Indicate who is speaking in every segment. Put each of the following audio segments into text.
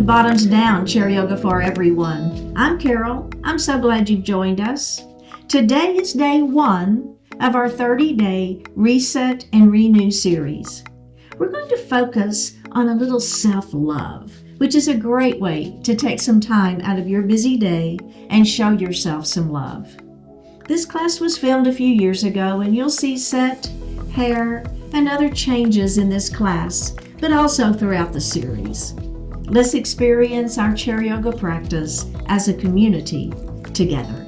Speaker 1: Bottoms Down Chair Yoga for everyone. I'm Carol. I'm so glad you've joined us. Today is day 1 of our 30-day Reset and Renew series. We're going to focus on a little self-love, which is a great way to take some time out of your busy day and show yourself some love. This class was filmed a few years ago, and you'll see set, hair, and other changes in this class, but also throughout the series. Let's experience our chair yoga practice as a community together.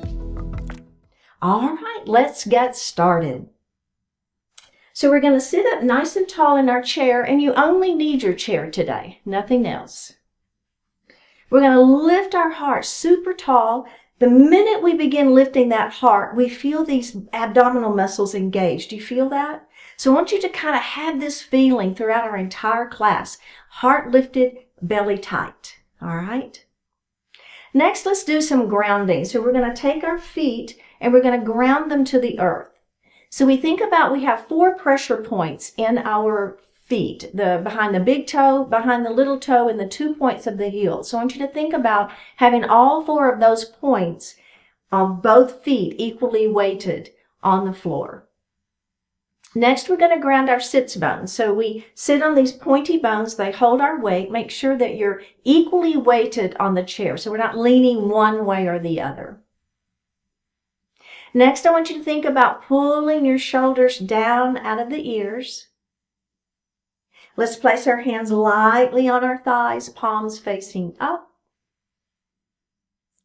Speaker 1: All right, let's get started. So we're going to sit up nice and tall in our chair, and you only need your chair today, nothing else. We're going to lift our heart super tall. The minute we begin lifting that heart, we feel these abdominal muscles engaged. Do you feel that? So I want you to kind of have this feeling throughout our entire class. Heart lifted, belly tight. All right? Next, let's do some grounding. So we're going to take our feet and we're going to ground them to the earth. So we think about we have 4 pressure points in our feet, behind the big toe, behind the little toe, and the 2 points of the heel. So I want you to think about having all 4 of those points on both feet equally weighted on the floor. Next, we're going to ground our sits bones. So we sit on these pointy bones. They hold our weight. Make sure that you're equally weighted on the chair, so we're not leaning one way or the other. Next, I want you to think about pulling your shoulders down out of the ears. Let's place our hands lightly on our thighs, palms facing up.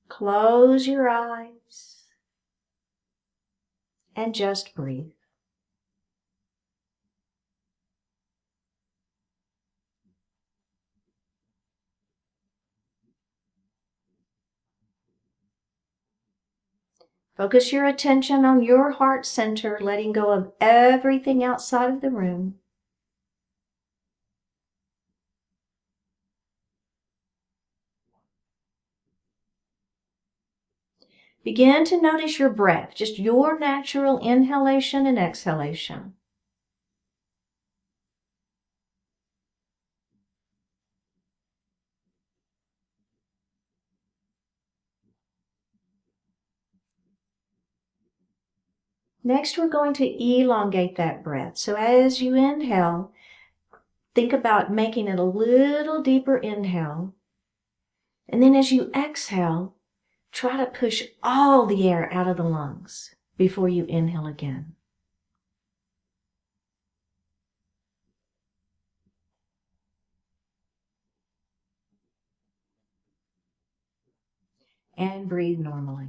Speaker 1: Close your eyes and just breathe. Focus your attention on your heart center, letting go of everything outside of the room. Begin to notice your breath, just your natural inhalation and exhalation. Next, we're going to elongate that breath. So as you inhale, think about making it a little deeper inhale. And then as you exhale, try to push all the air out of the lungs before you inhale again. And breathe normally.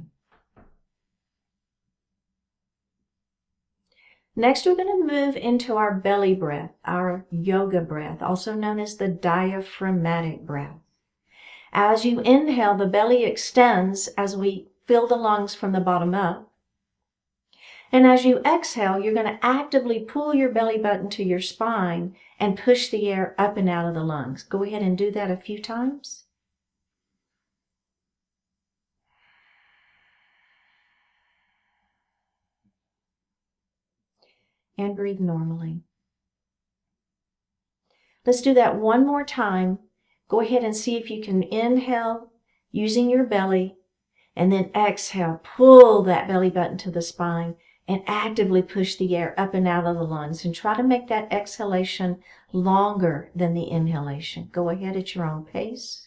Speaker 1: Next, we're going to move into our belly breath, our yoga breath, also known as the diaphragmatic breath. As you inhale, the belly extends as we fill the lungs from the bottom up. And as you exhale, you're going to actively pull your belly button to your spine and push the air up and out of the lungs. Go ahead and do that a few times. And breathe normally. Let's do that one more time. Go ahead and see if you can inhale using your belly, and then exhale, pull that belly button to the spine and actively push the air up and out of the lungs, and try to make that exhalation longer than the inhalation. Go ahead at your own pace.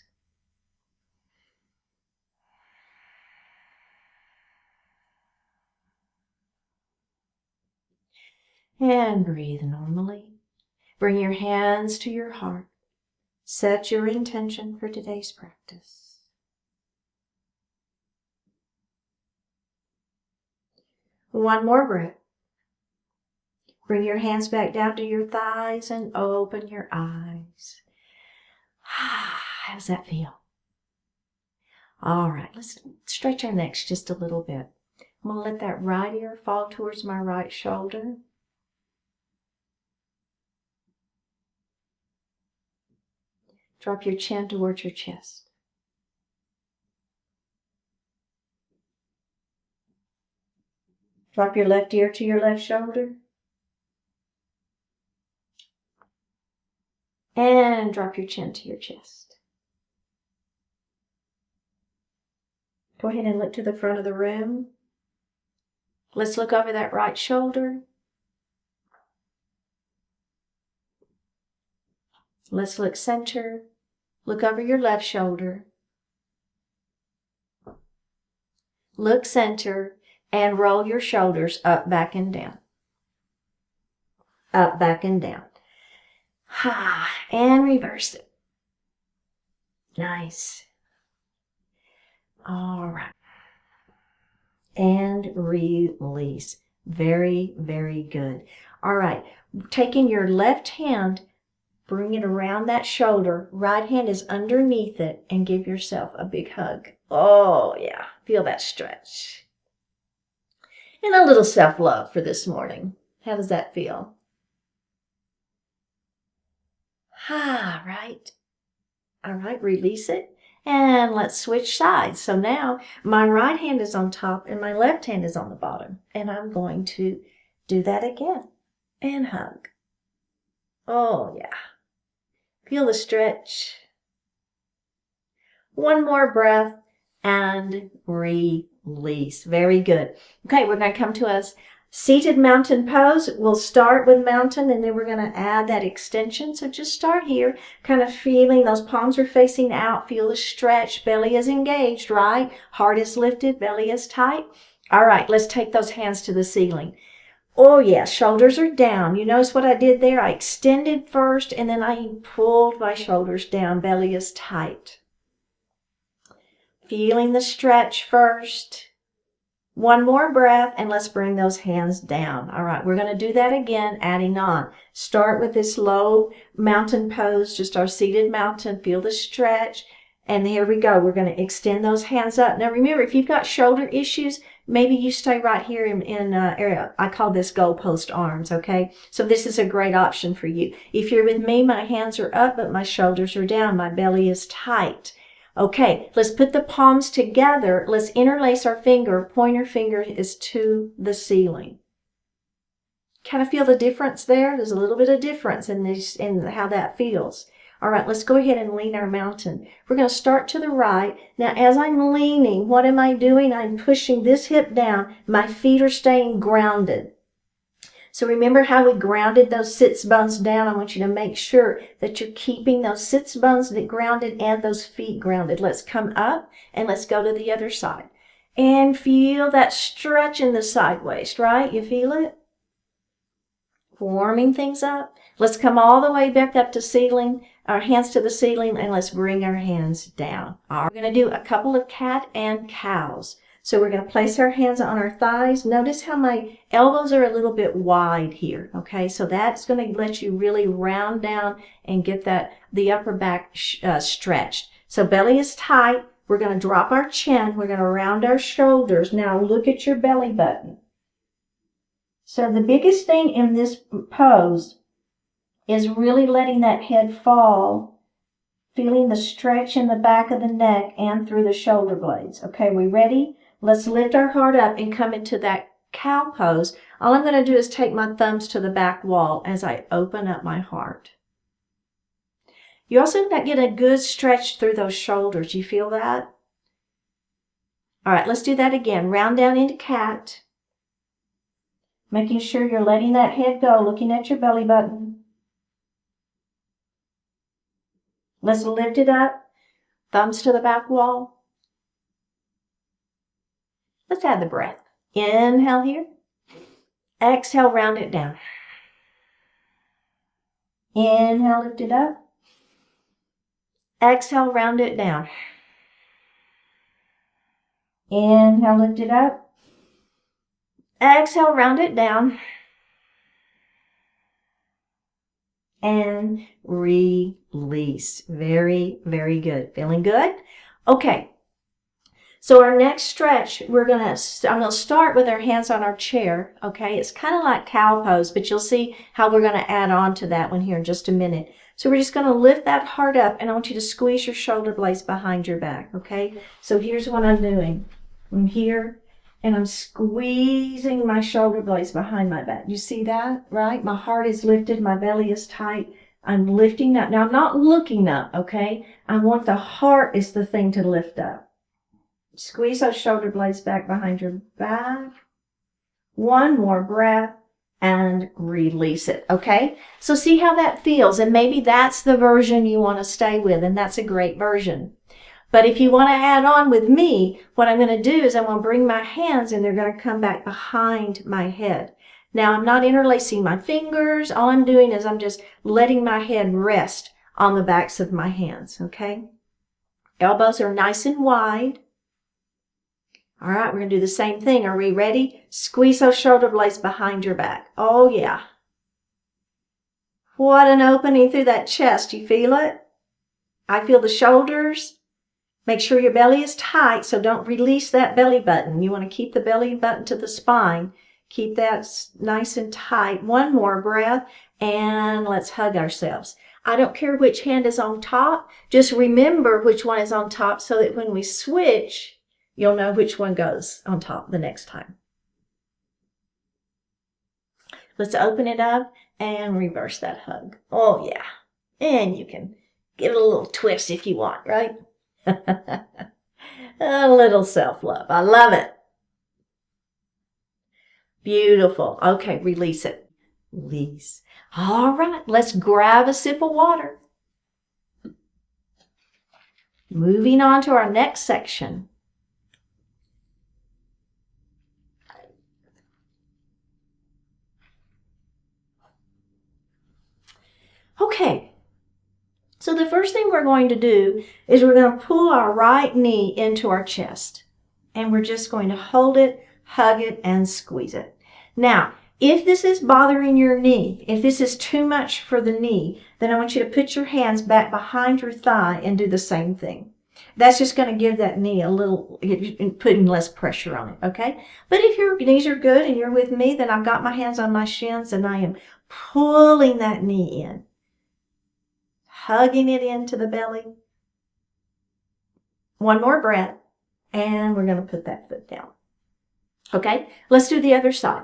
Speaker 1: And breathe normally. Bring your hands to your heart. Set your intention for today's practice. One more breath. Bring your hands back down to your thighs and open your eyes. How does that feel? All right, let's stretch our necks just a little bit. I'm going to let that right ear fall towards my right shoulder. Drop your chin towards your chest. Drop your left ear to your left shoulder. And drop your chin to your chest. Go ahead and look to the front of the room. Let's look over that right shoulder. Let's look center. Look over your left shoulder. Look center and roll your shoulders up, back, and down. Up, back, and down. And reverse it. Nice. All right. And release. Very, very good. All right. Taking your left hand, bring it around that shoulder. Right hand is underneath it, and give yourself a big hug. Oh, yeah. Feel that stretch. And a little self-love for this morning. How does that feel? Right. All right, release it. And let's switch sides. So now my right hand is on top and my left hand is on the bottom. And I'm going to do that again. And hug. Oh, yeah. Feel the stretch. One more breath and release. Very good. Okay, we're going to come to a seated mountain pose. We'll start with mountain and then we're going to add that extension. So just start here, kind of feeling those palms are facing out. Feel the stretch. Belly is engaged, right? Heart is lifted. Belly is tight. All right, let's take those hands to the ceiling. Oh, yeah, shoulders are down. You notice what I did there? I extended first and then I pulled my shoulders down. Belly is tight. Feeling the stretch first. One more breath, and let's bring those hands down. All right, we're going to do that again, adding on. Start with this low mountain pose, just our seated mountain. Feel the stretch. And here we go. We're going to extend those hands up. Now, remember, if you've got shoulder issues, maybe you stay right here in area. I call this goalpost arms, okay? So this is a great option for you. If you're with me, my hands are up, but my shoulders are down. My belly is tight. Okay, let's put the palms together. Let's interlace our finger. Pointer finger is to the ceiling. Kind of feel the difference there? There's a little bit of difference in how that feels. All right, let's go ahead and lean our mountain. We're going to start to the right. Now, as I'm leaning, what am I doing? I'm pushing this hip down. My feet are staying grounded. So remember how we grounded those sits bones down? I want you to make sure that you're keeping those sits bones grounded and those feet grounded. Let's come up and let's go to the other side. And feel that stretch in the side waist, right? You feel it? Warming things up. Let's come all the way back up to ceiling, our hands to the ceiling, and let's bring our hands down. All right, we're going to do a couple of cat and cows. So we're going to place our hands on our thighs. Notice how my elbows are a little bit wide here, okay? So that's going to let you really round down and get the upper back stretched. So belly is tight. We're going to drop our chin. We're going to round our shoulders. Now look at your belly button. So the biggest thing in this pose is really letting that head fall, feeling the stretch in the back of the neck and through the shoulder blades. Okay, we ready? Let's lift our heart up and come into that cow pose. All I'm going to do is take my thumbs to the back wall as I open up my heart. You also get a good stretch through those shoulders. You feel that? All right, let's do that again. Round down into cat. Making sure you're letting that head go, looking at your belly button. Let's lift it up. Thumbs to the back wall. Let's add the breath. Inhale here. Exhale, round it down. Inhale, lift it up. Exhale, round it down. Inhale, lift it up. Exhale, round it down. And release. Very, very good. Feeling good? Okay. So our next stretch, I'm going to start with our hands on our chair, okay? It's kind of like cow pose, but you'll see how we're going to add on to that one here in just a minute. So we're just going to lift that heart up, and I want you to squeeze your shoulder blades behind your back, okay? So here's what I'm doing. I'm here, and I'm squeezing my shoulder blades behind my back. You see that, right? My heart is lifted, my belly is tight. I'm lifting up. Now, I'm not looking up, okay? I want the heart is the thing to lift up. Squeeze those shoulder blades back behind your back. One more breath and release it, okay? So see how that feels, and maybe that's the version you want to stay with, and that's a great version. But if you want to add on with me, what I'm going to do is I'm going to bring my hands and they're going to come back behind my head. Now, I'm not interlacing my fingers. All I'm doing is I'm just letting my head rest on the backs of my hands, okay? Elbows are nice and wide. All right, we're going to do the same thing. Are we ready? Squeeze those shoulder blades behind your back. Oh, yeah. What an opening through that chest. You feel it? I feel the shoulders. Make sure your belly is tight, so don't release that belly button. You want to keep the belly button to the spine. Keep that nice and tight. One more breath, and let's hug ourselves. I don't care which hand is on top. Just remember which one is on top so that when we switch, you'll know which one goes on top the next time. Let's open it up and reverse that hug. Oh, yeah. And you can give it a little twist if you want, right? A little self-love. I love it. Beautiful. Okay, release it. Release. All right, let's grab a sip of water. Moving on to our next section. Okay, so the first thing we're going to do is we're going to pull our right knee into our chest. And we're just going to hold it, hug it, and squeeze it. Now, if this is bothering your knee, if this is too much for the knee, then I want you to put your hands back behind your thigh and do the same thing. That's just going to give that knee a little, putting less pressure on it, okay? But if your knees are good and you're with me, then I've got my hands on my shins and I am pulling that knee in. Hugging it into the belly. One more breath, and we're going to put that foot down. Okay, let's do the other side.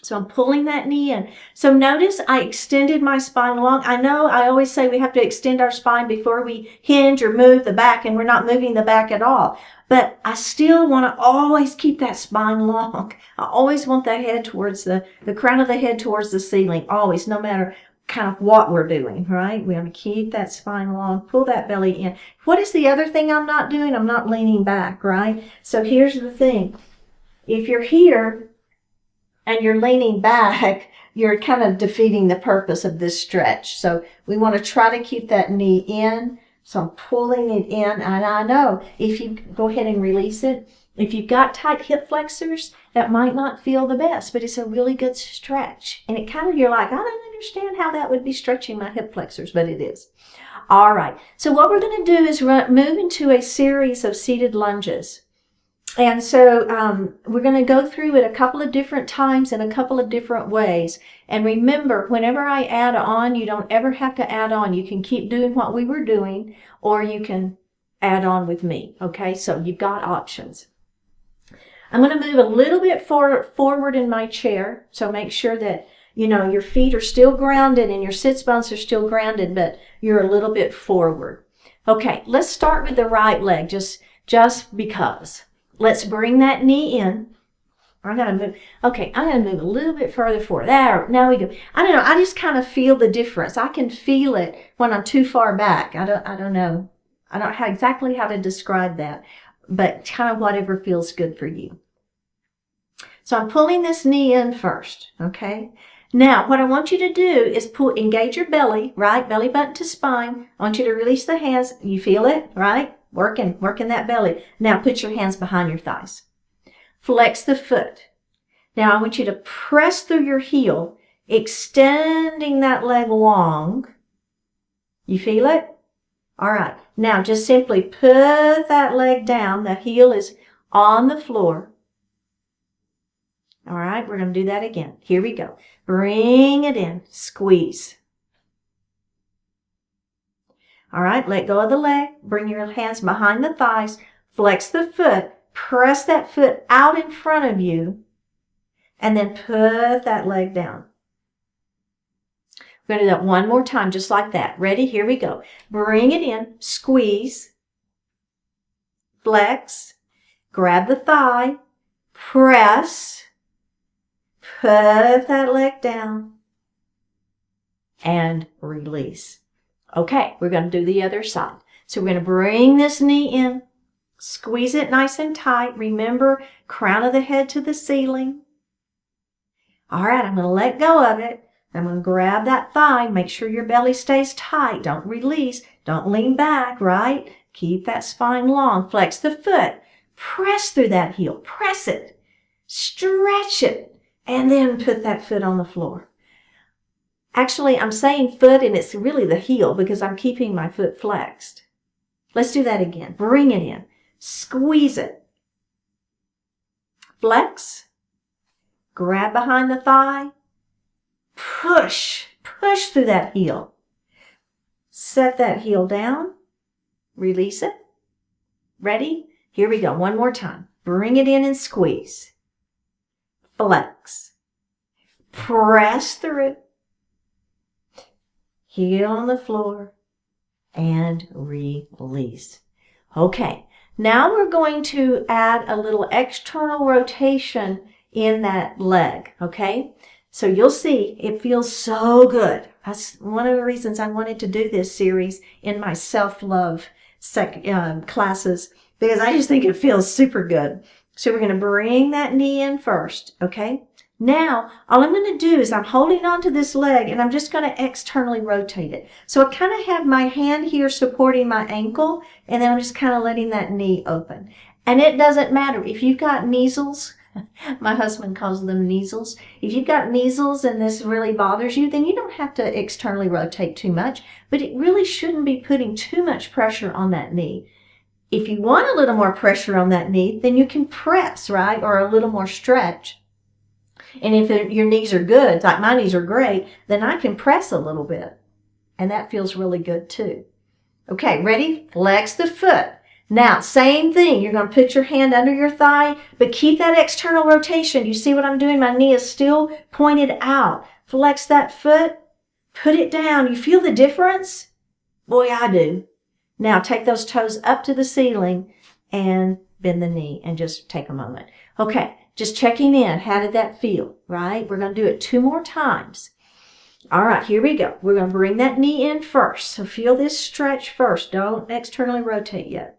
Speaker 1: So I'm pulling that knee in. So notice I extended my spine long. I know I always say we have to extend our spine before we hinge or move the back, and we're not moving the back at all. But I still want to always keep that spine long. I always want the head towards the crown of the head towards the ceiling, always, no matter kind of what we're doing, right? We want to keep that spine long, pull that belly in. What is the other thing I'm not doing? I'm not leaning back, right? So here's the thing. If you're here and you're leaning back, you're kind of defeating the purpose of this stretch. So we want to try to keep that knee in. So I'm pulling it in, and I know if you go ahead and release it, if you've got tight hip flexors, that might not feel the best, but it's a really good stretch. And it kind of, you're like, I don't understand how that would be stretching my hip flexors, but it is. All right. So what we're going to do is move into a series of seated lunges. And so we're going to go through it a couple of different times in a couple of different ways. And remember, whenever I add on, you don't ever have to add on. You can keep doing what we were doing, or you can add on with me. Okay, so you've got options. I'm going to move a little bit forward in my chair. So make sure that, you know, your feet are still grounded and your sits bones are still grounded, but you're a little bit forward. Okay, let's start with the right leg, just because. Let's bring that knee in. I'm going to move. Okay, I'm going to move a little bit further forward. There, now we go. I don't know. I just kind of feel the difference. I can feel it when I'm too far back. I don't know. I don't know exactly how to describe that, but kind of whatever feels good for you. So I'm pulling this knee in first, okay? Now, what I want you to do is engage your belly, right? Belly button to spine. I want you to release the hands. You feel it, right? Working that belly. Now put your hands behind your thighs. Flex the foot. Now I want you to press through your heel, extending that leg long. You feel it? All right. Now just simply put that leg down. The heel is on the floor. All right, we're going to do that again. Here we go. Bring it in. Squeeze. All right, let go of the leg. Bring your hands behind the thighs. Flex the foot. Press that foot out in front of you. And then put that leg down. We're going to do that one more time, just like that. Ready? Here we go. Bring it in. Squeeze. flex, grab the thigh, press, put that leg down, and release. Okay, we're going to do the other side. So we're going to bring this knee in, squeeze it nice and tight. Remember, crown of the head to the ceiling. All right, I'm going to let go of it. I'm going to grab that thigh. Make sure your belly stays tight. Don't release. Don't lean back, right? Keep that spine long. Flex the foot. Press through that heel. Press it. Stretch it. And then put that foot on the floor. Actually, I'm saying foot, and it's really the heel because I'm keeping my foot flexed. Let's do that again. Bring it in. Squeeze it. Flex. Grab behind the thigh. Push through that heel. Set that heel down. Release it. Ready? Here we go. One more time. Bring it in and squeeze. Flex. Press through. Heel on the floor. And release. Okay. Now we're going to add a little external rotation in that leg. Okay? So you'll see it feels so good. That's one of the reasons I wanted to do this series in my self-love classes, because I just think it feels super good. So we're going to bring that knee in first, okay? Now, all I'm going to do is I'm holding onto this leg and I'm just going to externally rotate it. So I kind of have my hand here supporting my ankle, and then I'm just kind of letting that knee open. And it doesn't matter if you've got measles. My husband calls them measles. If you've got measles and this really bothers you, then you don't have to externally rotate too much, but it really shouldn't be putting too much pressure on that knee. If you want a little more pressure on that knee, then you can press, right? Or a little more stretch. And if your knees are good, like my knees are great, then I can press a little bit. And that feels really good too. Okay, ready? Flex the foot. Now, same thing. You're going to put your hand under your thigh, but keep that external rotation. You see what I'm doing? My knee is still pointed out. Flex that foot. Put it down. You feel the difference? Boy, I do. Now, take those toes up to the ceiling and bend the knee and just take a moment. Okay, just checking in. How did that feel, right? We're going to do it 2 more times. All right, here we go. We're going to bring that knee in first. So feel this stretch first. Don't externally rotate yet.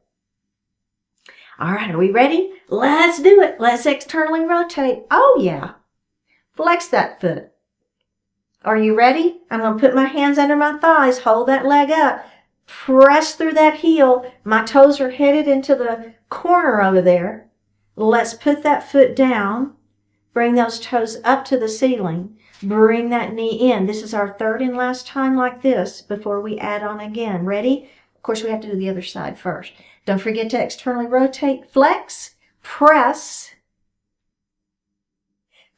Speaker 1: All right, are we ready? Let's do it. Let's externally rotate. Oh, yeah. Flex that foot. Are you ready? I'm going to put my hands under my thighs. Hold that leg up. Press through that heel. My toes are headed into the corner over there. Let's put that foot down. Bring those toes up to the ceiling. Bring that knee in. This is our 3rd and last time like this before we add on again. Ready? Of course, we have to do the other side first. Don't forget to externally rotate, flex, press.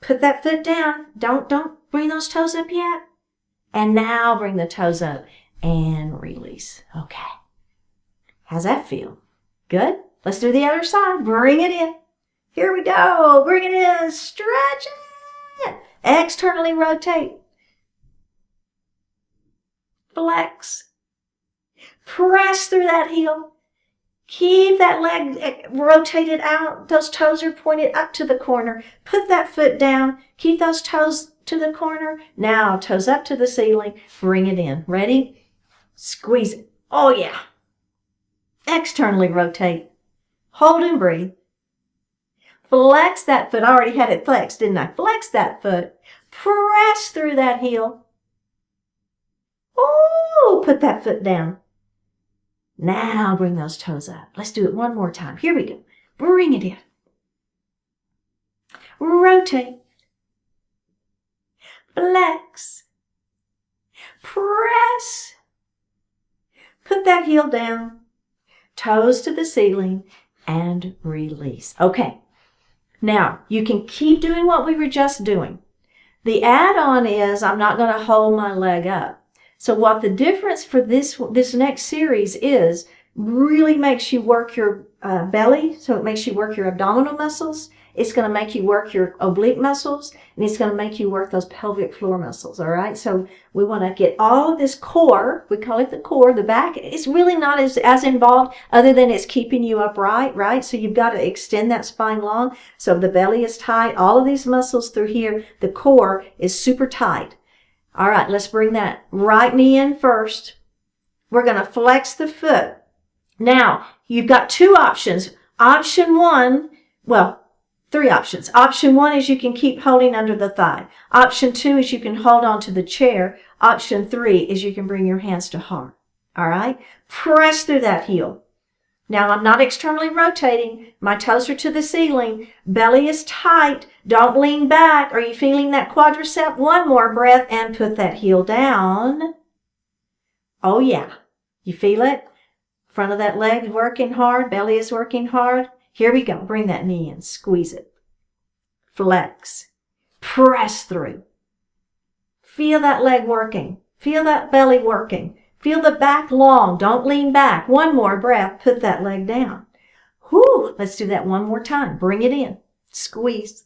Speaker 1: Put that foot down. Don't bring those toes up yet. And now bring the toes up and release. Okay. How's that feel? Good? Let's do the other side. Bring it in. Here we go. Bring it in. Stretch it. Externally rotate. Flex. Press through that heel. Keep that leg rotated out. Those toes are pointed up to the corner. Put that foot down. Keep those toes to the corner. Now, toes up to the ceiling. Bring it in. Ready? Squeeze it. Oh, yeah. Externally rotate. Hold and breathe. Flex that foot. I already had it flexed, didn't I? Flex that foot. Press through that heel. Oh, put that foot down. Now bring those toes up. Let's do it one more time. Here we go. Bring it in. Rotate. Flex. Press. Put that heel down. Toes to the ceiling and release. Okay. Now, you can keep doing what we were just doing. The add-on is I'm not going to hold my leg up. So what the difference for this next series is really makes you work your belly, so it makes you work your abdominal muscles. It's going to make you work your oblique muscles, and it's going to make you work those pelvic floor muscles, all right? So we want to get all of this core, we call it the core, the back. It's really not as involved other than it's keeping you upright, right? So you've got to extend that spine long. So the belly is tight. All of these muscles through here, the core is super tight. All right, let's bring that right knee in first. We're going to flex the foot. Now, you've got two options. Option one, well, three options. Option one is you can keep holding under the thigh. Option two is you can hold on to the chair. Option three is you can bring your hands to heart. All right? Press through that heel. Now, I'm not externally rotating. My toes are to the ceiling. Belly is tight. Don't lean back. Are you feeling that quadricep? One more breath and put that heel down. Oh, yeah. You feel it? Front of that leg working hard. Belly is working hard. Here we go. Bring that knee in. Squeeze it. Flex. Press through. Feel that leg working. Feel that belly working. Feel the back long. Don't lean back. One more breath. Put that leg down. Whew. Let's do that one more time. Bring it in. Squeeze.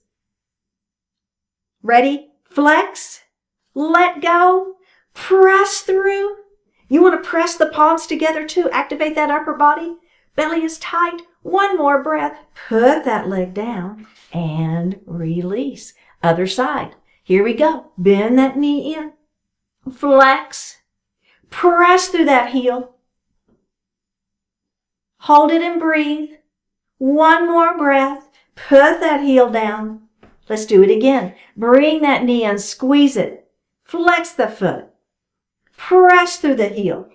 Speaker 1: Ready? Flex. Let go. Press through. You want to press the palms together too. Activate that upper body. Belly is tight. One more breath. Put that leg down and release. Other side. Here we go. Bend that knee in. Flex. Press through that heel. Hold it and breathe. One more breath. Put that heel down. Let's do it again. Bring that knee in. Squeeze it. Flex the foot. Press through the heel.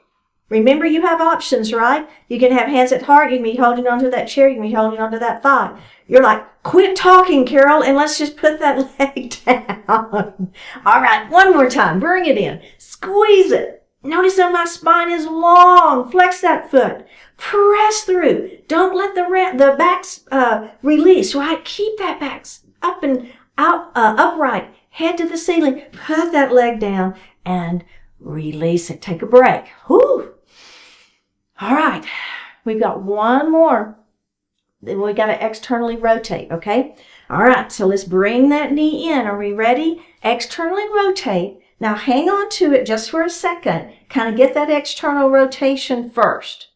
Speaker 1: Remember, you have options, right? You can have hands at heart. You can be holding onto that chair. You can be holding onto that thigh. You're like, quit talking, Carol, and let's just put that leg down. All right, one more time. Bring it in. Squeeze it. Notice that my spine is long. Flex that foot. Press through. Don't let the backs release, right? Keep that back up and out, upright. Head to the ceiling. Put that leg down and release it. Take a break. Whew. All right. We've got one more. Then we got to externally rotate, okay? All right. So let's bring that knee in. Are we ready? Externally rotate. Now hang on to it just for a second. Kind of get that external rotation first.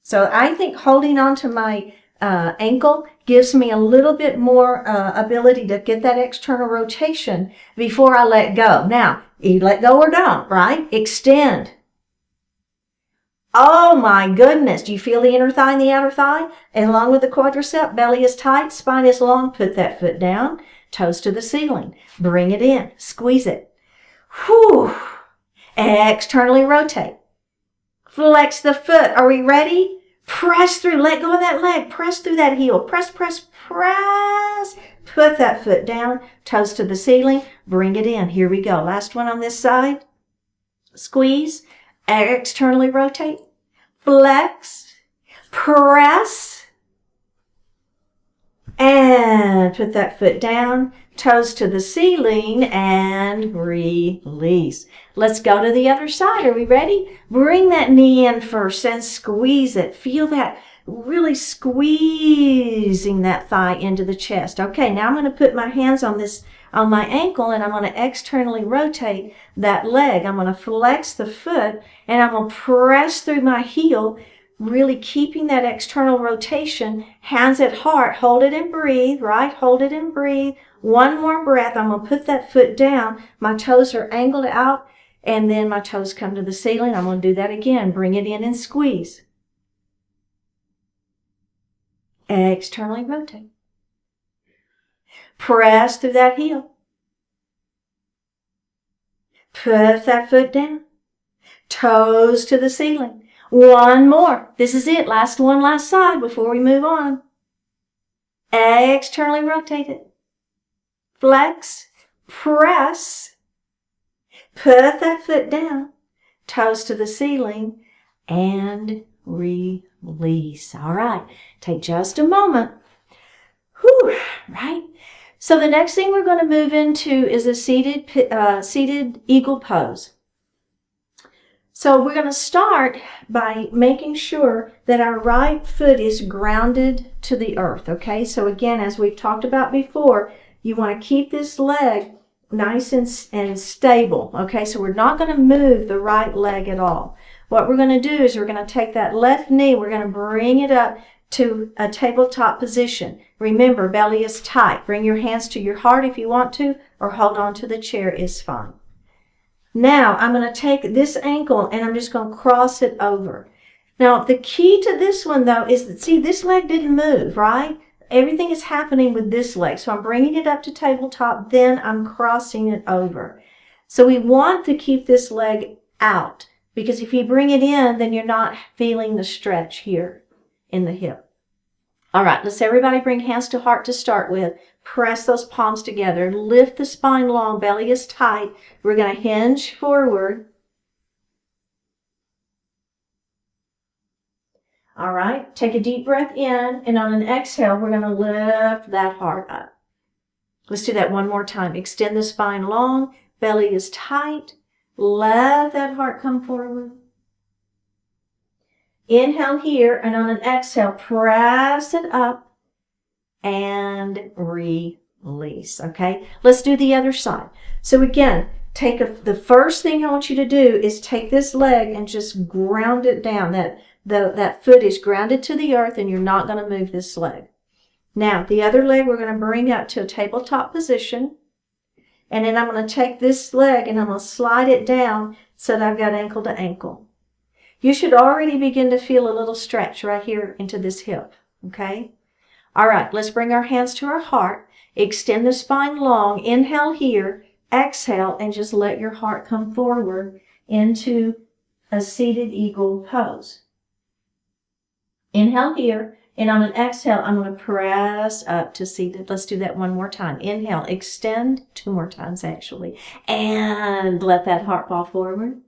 Speaker 1: So I think holding on to my ankle gives me a little bit more ability to get that external rotation before I let go. Now, you let go or don't, right? Extend. Oh my goodness. Do you feel the inner thigh and the outer thigh? And along with the quadricep, belly is tight, spine is long. Put that foot down, toes to the ceiling. Bring it in. Squeeze it. Whew. Externally rotate. Flex the foot. Are we ready? Press through. Let go of that leg. Press through that heel. Press, press, press. Put that foot down. Toes to the ceiling. Bring it in. Here we go. Last one on this side. Squeeze. Externally rotate. Flex. Press. And put that foot down. Toes to the ceiling and release. Let's go to the other side. Are we ready? Bring that knee in first and squeeze it. Feel that really squeezing that thigh into the chest. Okay, now I'm going to put my hands on my ankle and I'm going to externally rotate that leg. I'm going to flex the foot and I'm going to press through my heel, really keeping that external rotation. Hands at heart. Hold it and breathe, right? Hold it and breathe. One more breath. I'm going to put that foot down. My toes are angled out, and then my toes come to the ceiling. I'm going to do that again. Bring it in and squeeze. Externally rotate. Press through that heel. Put that foot down. Toes to the ceiling. One more. This is it. Last one, last side before we move on. Externally rotate it. Flex, press, put that foot down, toes to the ceiling, and release. All right, take just a moment. Whew, right? So the next thing we're going to move into is a seated eagle pose. So we're going to start by making sure that our right foot is grounded to the earth, okay? So again, as we've talked about before, you want to keep this leg nice and stable, okay? So we're not going to move the right leg at all. What we're going to do is we're going to take that left knee, we're going to bring it up to a tabletop position. Remember, belly is tight. Bring your hands to your heart if you want to, or hold on to the chair is fine. Now, I'm going to take this ankle and I'm just going to cross it over. Now, the key to this one, though, is that, see, this leg didn't move, right? Everything is happening with this leg. So I'm bringing it up to tabletop, then I'm crossing it over. So we want to keep this leg out, because if you bring it in, then you're not feeling the stretch here in the hip. All right, let's everybody bring hands to heart to start with. Press those palms together. Lift the spine long, belly is tight. We're going to hinge forward. All right, take a deep breath in, and on an exhale, we're going to lift that heart up. Let's do that one more time. Extend the spine long, belly is tight. Let that heart come forward. Inhale here, and on an exhale, press it up and release, okay? Let's do the other side. So again, the first thing I want you to do is take this leg and just ground it down. That foot is grounded to the earth, and you're not going to move this leg. Now, the other leg we're going to bring up to a tabletop position, and then I'm going to take this leg and I'm going to slide it down so that I've got ankle to ankle. You should already begin to feel a little stretch right here into this hip, okay? All right, let's bring our hands to our heart. Extend the spine long. Inhale here. Exhale, and just let your heart come forward into a seated eagle pose. Inhale here, and on an exhale, I'm going to press up to seated. Let's do that one more time. Inhale, extend, 2 more times actually, and let that heart fall forward.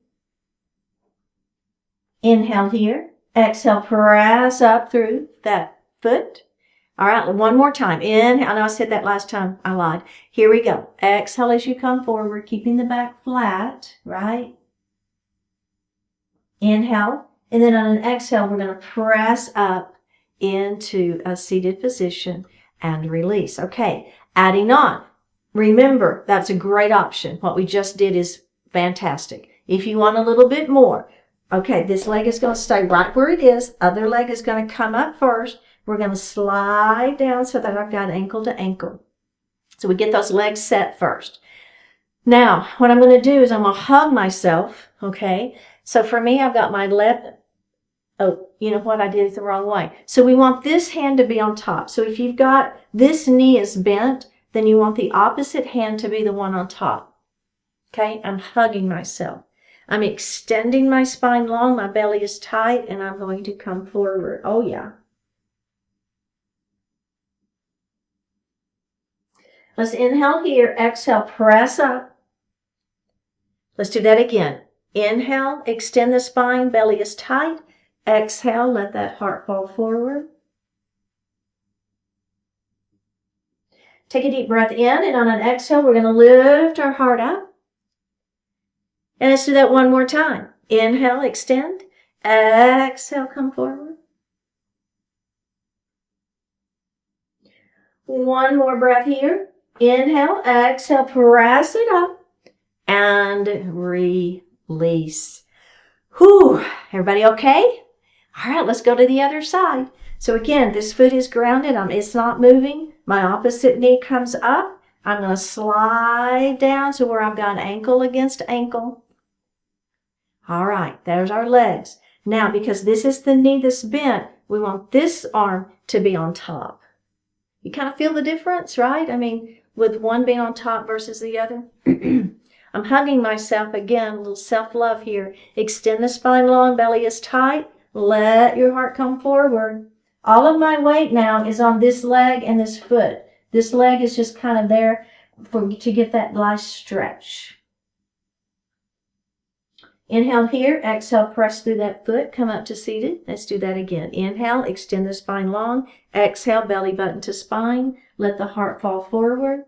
Speaker 1: Inhale here. Exhale, press up through that foot. All right, one more time. Inhale. I know I said that last time. I lied. Here we go. Exhale as you come forward, keeping the back flat, right? Inhale. And then on an exhale, we're going to press up into a seated position and release. Okay, adding on. Remember, that's a great option. What we just did is fantastic. If you want a little bit more, okay, this leg is going to stay right where it is. Other leg is going to come up first. We're going to slide down so that I've got ankle to ankle. So we get those legs set first. Now, what I'm going to do is I'm going to hug myself, okay? So for me, I've got my left, oh, you know what? I did it the wrong way. So we want this hand to be on top. So if you've got this knee is bent, then you want the opposite hand to be the one on top. Okay? I'm hugging myself. I'm extending my spine long, my belly is tight, and I'm going to come forward. Oh, yeah. Let's inhale here. Exhale, press up. Let's do that again. Inhale, extend the spine, belly is tight. Exhale, let that heart fall forward. Take a deep breath in, and on an exhale, we're going to lift our heart up. And let's do that one more time. Inhale, extend. Exhale, come forward. One more breath here. Inhale, exhale, press it up, and release. Whew, everybody okay? All right, let's go to the other side. So again, this foot is grounded. It's not moving. My opposite knee comes up. I'm going to slide down to where I've got ankle against ankle. All right, there's our legs. Now, because this is the knee that's bent, we want this arm to be on top. You kind of feel the difference, right? I mean, with one being on top versus the other. I'm hugging myself again, a little self-love here. Extend the spine long, belly is tight. Let your heart come forward. All of my weight now is on this leg and this foot. This leg is just kind of there to get that nice stretch. Inhale here, exhale, press through that foot, come up to seated. Let's do that again. Inhale, extend the spine long. Exhale, belly button to spine. Let the heart fall forward.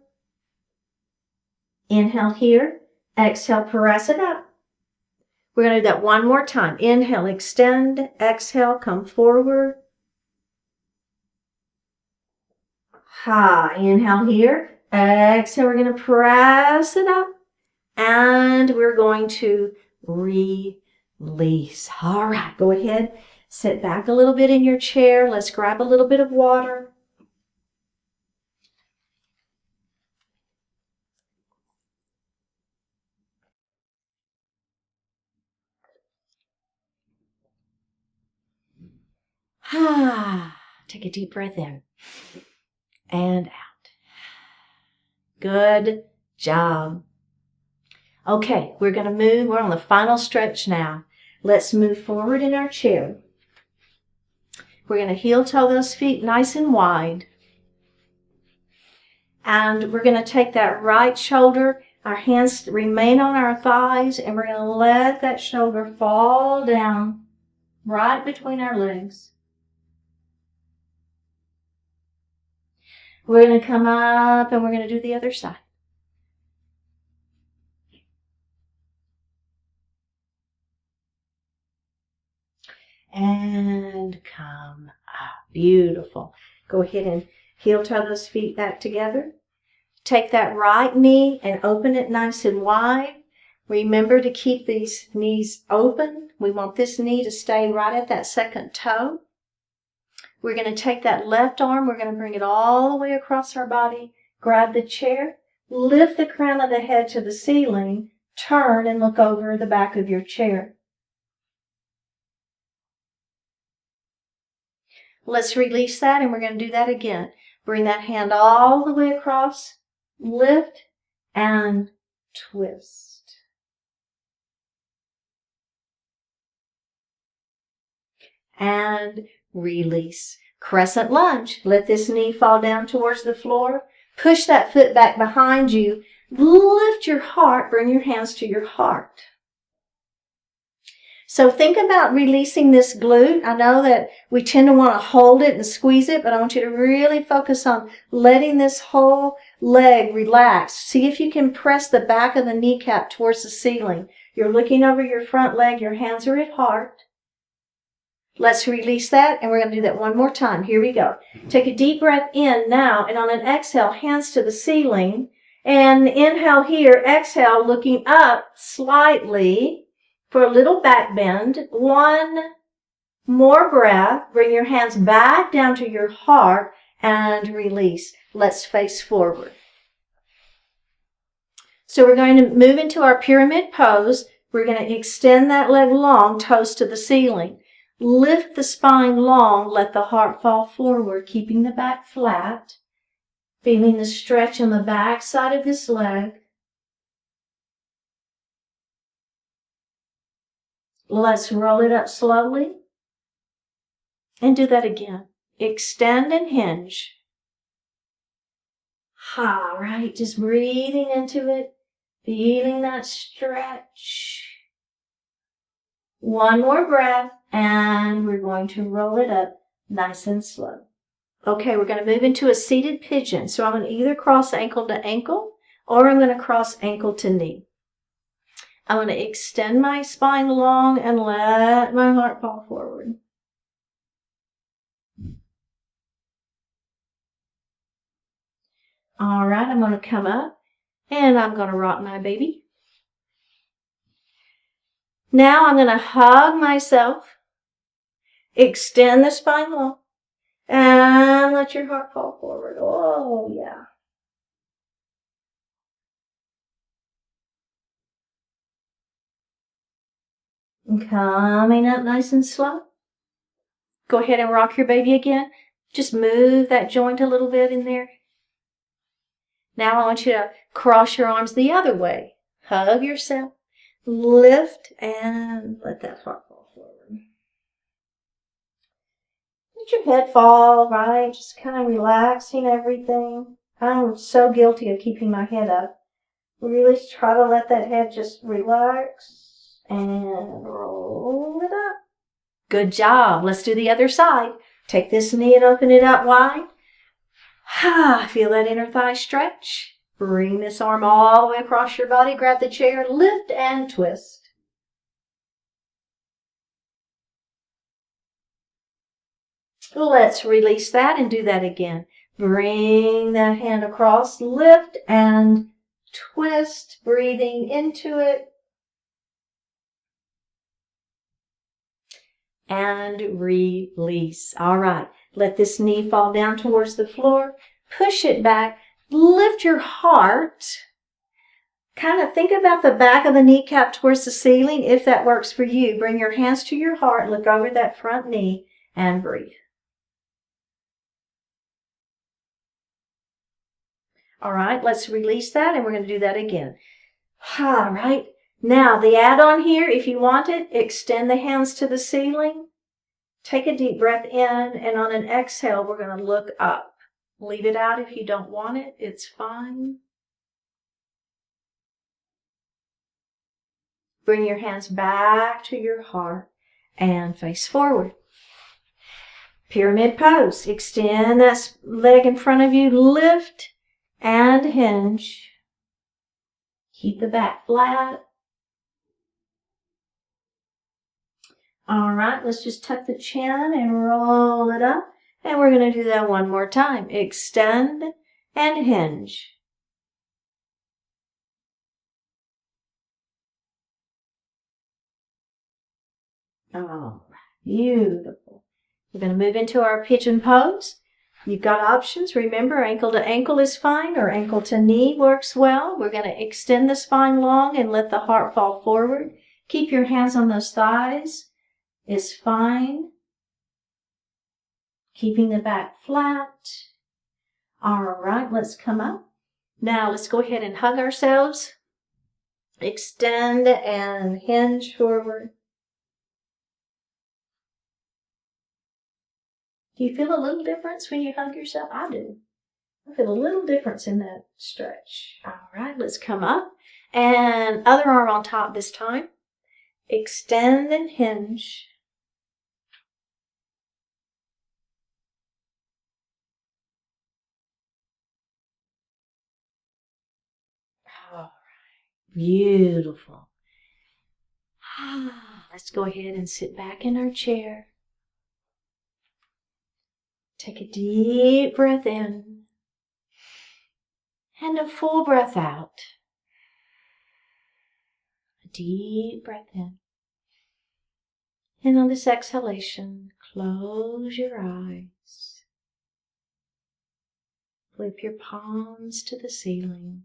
Speaker 1: Inhale here, exhale, press it up. We're going to do that one more time. Inhale, extend. Exhale, come forward. Inhale here. Exhale, we're going to press it up. And we're going to release. All right, go ahead. Sit back a little bit in your chair. Let's grab a little bit of water. Take a deep breath in and out. Good job. Okay, we're going to move. We're on the final stretch now. Let's move forward in our chair. We're going to heel toe those feet nice and wide. And we're going to take that right shoulder. Our hands remain on our thighs, and we're going to let that shoulder fall down right between our legs. We're going to come up, and we're going to do the other side. And come up. Beautiful. Go ahead and heel toe those feet back together. Take that right knee and open it nice and wide. Remember to keep these knees open. We want this knee to stay right at that second toe. We're going to take that left arm. We're going to bring it all the way across our body. Grab the chair. Lift the crown of the head to the ceiling. Turn and look over the back of your chair. Let's release that, and we're going to do that again. Bring that hand all the way across. Lift and twist. And release. Crescent lunge. Let this knee fall down towards the floor. Push that foot back behind you. Lift your heart. Bring your hands to your heart. So think about releasing this glute. I know that we tend to want to hold it and squeeze it, but I want you to really focus on letting this whole leg relax. See if you can press the back of the kneecap towards the ceiling. You're looking over your front leg. Your hands are at heart. Let's release that, and we're going to do that one more time. Here we go. Take a deep breath in now, and on an exhale, hands to the ceiling. And inhale here, exhale, looking up slightly. For a little back bend, one more breath. Bring your hands back down to your heart and release. Let's face forward. So we're going to move into our pyramid pose. We're going to extend that leg long, toes to the ceiling. Lift the spine long, let the heart fall forward, keeping the back flat. Feeling the stretch on the back side of this leg. Let's roll it up slowly. And do that again. Extend and hinge. Right, just breathing into it. Feeling that stretch. One more breath, and we're going to roll it up nice and slow. Okay, we're going to move into a seated pigeon. So I'm going to either cross ankle to ankle, or I'm going to cross ankle to knee. I'm going to extend my spine long and let my heart fall forward. All right, I'm going to come up and I'm going to rock my baby. Now I'm going to hug myself, extend the spine long, and let your heart fall forward. Oh, yeah. Coming up nice and slow. Go ahead and rock your baby again. Just move that joint a little bit in there. Now I want you to cross your arms the other way. Hug yourself. Lift and let that heart fall forward. Let your head fall, right? Just kind of relaxing everything. I'm so guilty of keeping my head up. Really try to let that head just relax. And roll it up. Good job. Let's do the other side. Take this knee and open it up wide. Feel that inner thigh stretch. Bring this arm all the way across your body. Grab the chair, lift and twist. Let's release that and do that again. Bring that hand across, lift and twist, breathing into it. And release. All right. Let this knee fall down towards the floor. Push it back. Lift your heart. Kind of think about the back of the kneecap towards the ceiling, if that works for you. Bring your hands to your heart. Look over that front knee and breathe. All right. Let's release that, and we're going to do that again. All right. Now, the add-on here, if you want it, extend the hands to the ceiling. Take a deep breath in, and on an exhale, we're going to look up. Leave it out if you don't want it. It's fine. Bring your hands back to your heart and face forward. Pyramid pose. Extend that leg in front of you. Lift and hinge. Keep the back flat. All right, let's just tuck the chin and roll it up. And we're going to do that one more time. Extend and hinge. Oh, beautiful. We're going to move into our pigeon pose. You've got options. Remember, ankle to ankle is fine, or ankle to knee works well. We're going to extend the spine long and let the heart fall forward. Keep your hands on those thighs is fine. Keeping the back flat. All right, let's come up. Now let's go ahead and hug ourselves. Extend and hinge forward. Do you feel a little difference when you hug yourself? I do. I feel a little difference in that stretch. All right, let's come up. And other arm on top this time. Extend and hinge. All right, beautiful. Let's go ahead and sit back in our chair. Take a deep breath in and a full breath out. A deep breath in. And on this exhalation, close your eyes. Flip your palms to the ceiling.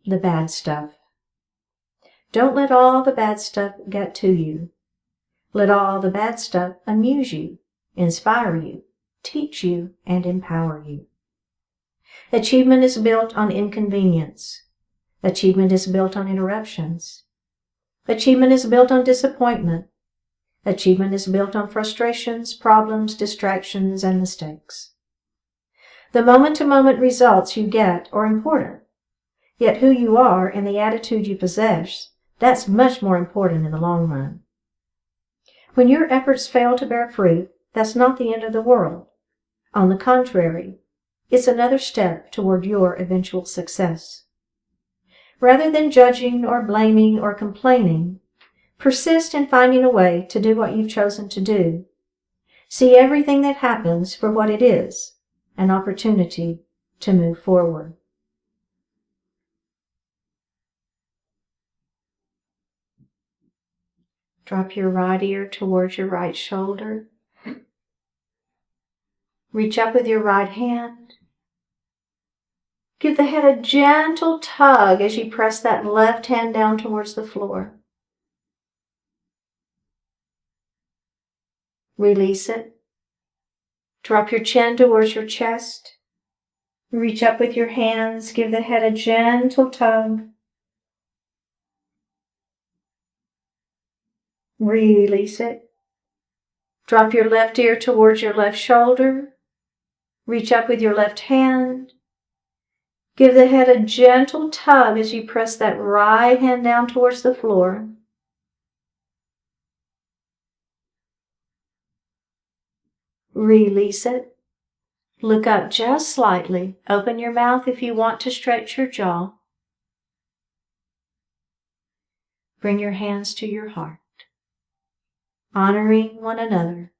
Speaker 1: The bad stuff. Don't let all the bad stuff get to you. Let all the bad stuff amuse you, inspire you, teach you, and empower you. Achievement is built on inconvenience. Achievement is built on interruptions. Achievement is built on disappointment. Achievement is built on frustrations, problems, distractions, and mistakes. The moment-to-moment results you get are important. Yet who you are and the attitude you possess, that's much more important in the long run. When your efforts fail to bear fruit, that's not the end of the world. On the contrary, it's another step toward your eventual success. Rather than judging or blaming or complaining, persist in finding a way to do what you've chosen to do. See everything that happens for what it is, an opportunity to move forward. Drop your right ear towards your right shoulder. Reach up with your right hand. Give the head a gentle tug as you press that left hand down towards the floor. Release it. Drop your chin towards your chest. Reach up with your hands. Give the head a gentle tug. Release it. Drop your left ear towards your left shoulder. Reach up with your left hand. Give the head a gentle tug as you press that right hand down towards the floor. Release it. Look up just slightly. Open your mouth if you want to stretch your jaw. Bring your hands to your heart. Honoring one another,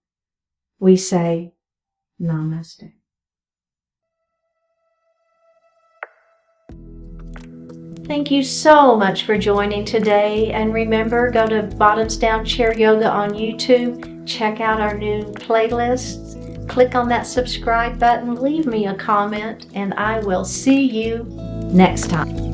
Speaker 1: we say Namaste. Thank you so much for joining today. And remember, go to Bottoms Down Chair Yoga on YouTube. Check out our new playlists. Click on that subscribe button. Leave me a comment, and I will see you next time.